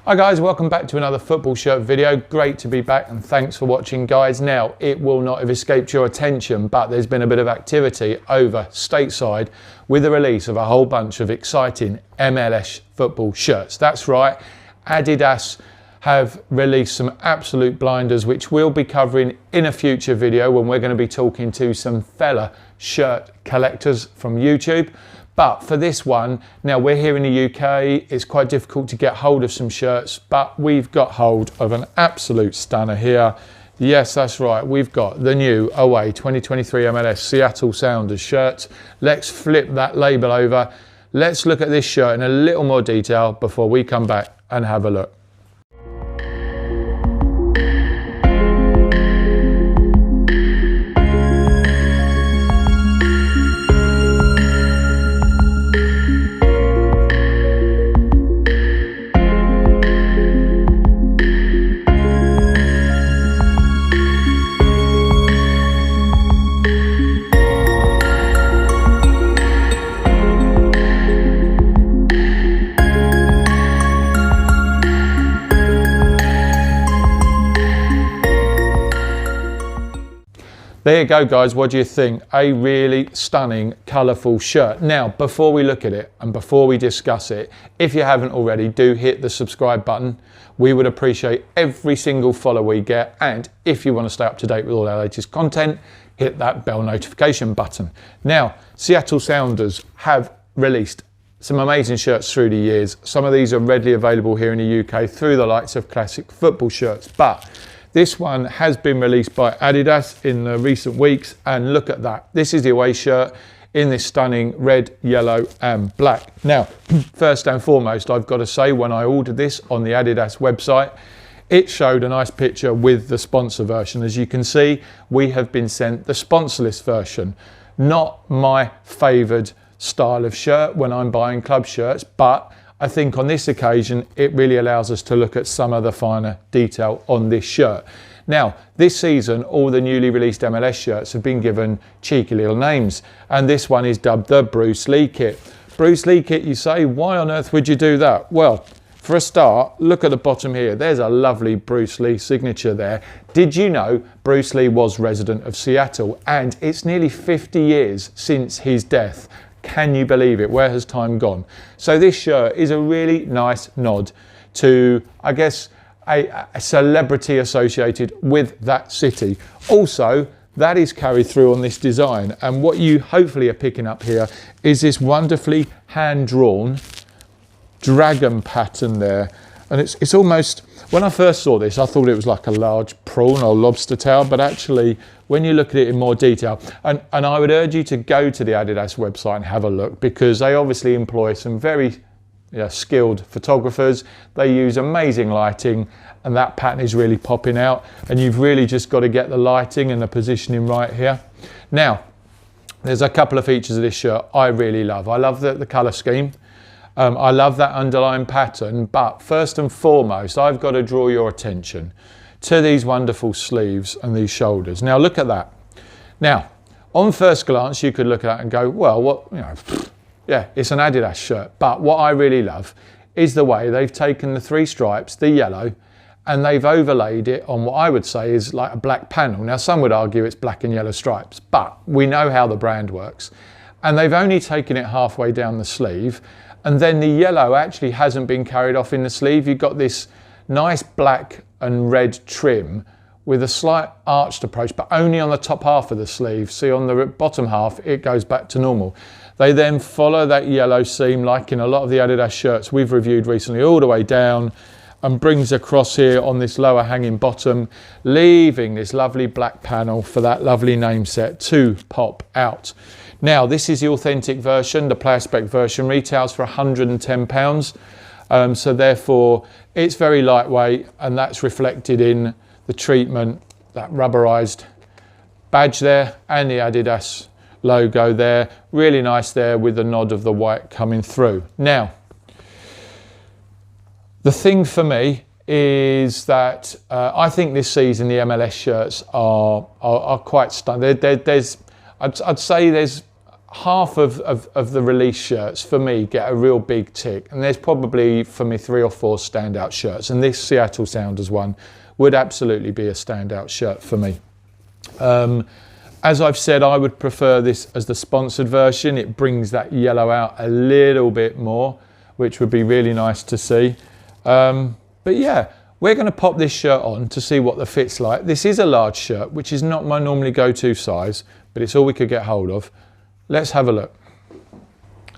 Hi guys, welcome back to another football shirt video. Great to be back and thanks for watching guys. Now, it will not have escaped your attention, but there's been a bit of activity over stateside with the release of a whole bunch of exciting MLS football shirts. That's right, ADIDAS have released some absolute blinders, which we'll be covering in a future video when we're going to be talking to some fella shirt collectors from YouTube. But for this one, now we're here in the UK, it's quite difficult to get hold of some shirts, but we've got hold of an absolute stunner here. Yes, that's right, we've got the new away 2023 MLS Seattle Sounders shirt. Let's flip that label over. Let's look at this shirt in a little more detail before we come back and have a look. There you go guys, what do you think? A really stunning, colourful shirt. Now, before we look at it and before we discuss it, if you haven't already, do hit the subscribe button. We would appreciate every single follow we get, and if you want to stay up to date with all our latest content, hit that bell notification button. Now, Seattle Sounders have released some amazing shirts through the years. Some of these are readily available here in the UK through the likes of classic football shirts, but this one has been released by ADIDAS in the recent weeks, and look at that. This is the away shirt in this stunning red, yellow and black. Now, first and foremost, I've got to say, when I ordered this on the ADIDAS website, it showed a nice picture with the sponsor version. As you can see, we have been sent the sponsorless version. Not my favoured style of shirt when I'm buying club shirts, but I think on this occasion, it really allows us to look at some of the finer detail on this shirt. Now, this season, all the newly released MLS shirts have been given cheeky little names, and this one is dubbed the Bruce Lee kit. Bruce Lee kit, you say, why on earth would you do that? Well, for a start, look at the bottom here. There's a lovely Bruce Lee signature there. Did you know Bruce Lee was resident of Seattle, and it's nearly 50 years since his death? Can you believe it? Where has time gone? So this shirt is a really nice nod to, I guess, a celebrity associated with that city. Also, that is carried through on this design. And what you hopefully are picking up here is this wonderfully hand-drawn dragon pattern there. And it's almost, when I first saw this, I thought it was like a large prawn or lobster tail, but actually, when you look at it in more detail, and I would urge you to go to the ADIDAS website and have a look, because they obviously employ some very skilled photographers. They use amazing lighting, and that pattern is really popping out, and you've really just got to get the lighting and the positioning right here. Now, there's a couple of features of this shirt I really love. I love the colour scheme. I love that underlying pattern, but first and foremost, I've got to draw your attention to these wonderful sleeves and these shoulders. Now look at that. Now, on first glance, you could look at that and go, well, what, yeah, it's an ADIDAS shirt. But what I really love is the way they've taken the three stripes, the yellow, and they've overlaid it on what I would say is like a black panel. Now, some would argue it's black and yellow stripes, but we know how the brand works. And they've only taken it halfway down the sleeve, and then the yellow actually hasn't been carried off in the sleeve. You've got this nice black and red trim with a slight arched approach, but only on the top half of the sleeve. See, on the bottom half, it goes back to normal. They then follow that yellow seam, like in a lot of the ADIDAS shirts we've reviewed recently, all the way down, and brings across here on this lower hanging bottom, leaving this lovely black panel for that lovely name set to pop out. Now, this is the authentic version. The player spec version retails for £110. So therefore, it's very lightweight, and that's reflected in the treatment, that rubberized badge there, and the ADIDAS logo there. Really nice there with the nod of the white coming through. Now, the thing for me is that I think this season the MLS shirts are quite stunning. I'd say there's half of the release shirts for me get a real big tick, and there's probably for me 3 or 4 standout shirts, and this Seattle Sounders one would absolutely be a standout shirt for me. As I've said, I would prefer this as the sponsored version. It brings that yellow out a little bit more, which would be really nice to see. But yeah, we're going to pop this shirt on to see what the fit's like. This is a large shirt, which is not my normally go-to size, but it's all we could get hold of. Let's have a look.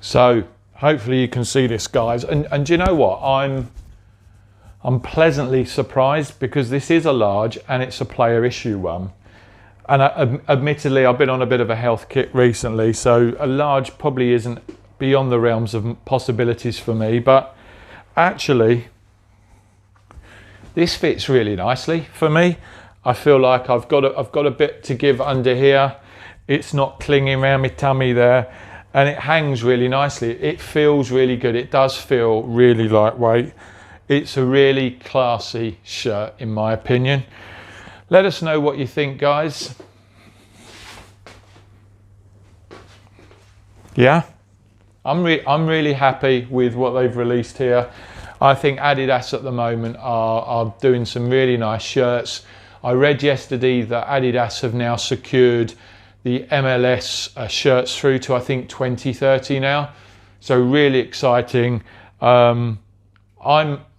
So hopefully you can see this, guys. And do you know what? I'm pleasantly surprised, because this is a large and it's a player issue one. And admittedly, I've been on a bit of a health kick recently, so a large probably isn't beyond the realms of possibilities for me. But actually, this fits really nicely for me. I feel like I've got a bit to give under here. It's not clinging around my tummy there, and it hangs really nicely. It feels really good. It does feel really lightweight. It's a really classy shirt, in my opinion. Let us know what you think, guys. Yeah, I'm really happy with what they've released here. I think Adidas at the moment are doing some really nice shirts. I read yesterday that Adidas have now secured the MLS shirts through to, I think, 2030 now. So really exciting. I'm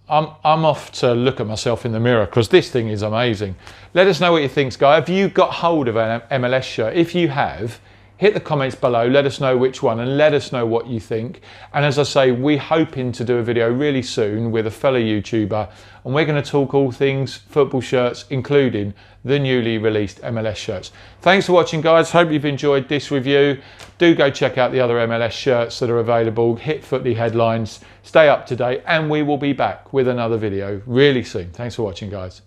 off to look at myself in the mirror, because this thing is amazing. Let us know what you think, guys. Have you got hold of an MLS shirt? If you have, hit the comments below, let us know which one, and let us know what you think. And as I say, we're hoping to do a video really soon with a fellow YouTuber, and we're going to talk all things football shirts, including the newly released MLS shirts. Thanks for watching, guys. Hope you've enjoyed this review. Do go check out the other MLS shirts that are available. Hit Footy Headlines, stay up to date, and we will be back with another video really soon. Thanks for watching, guys.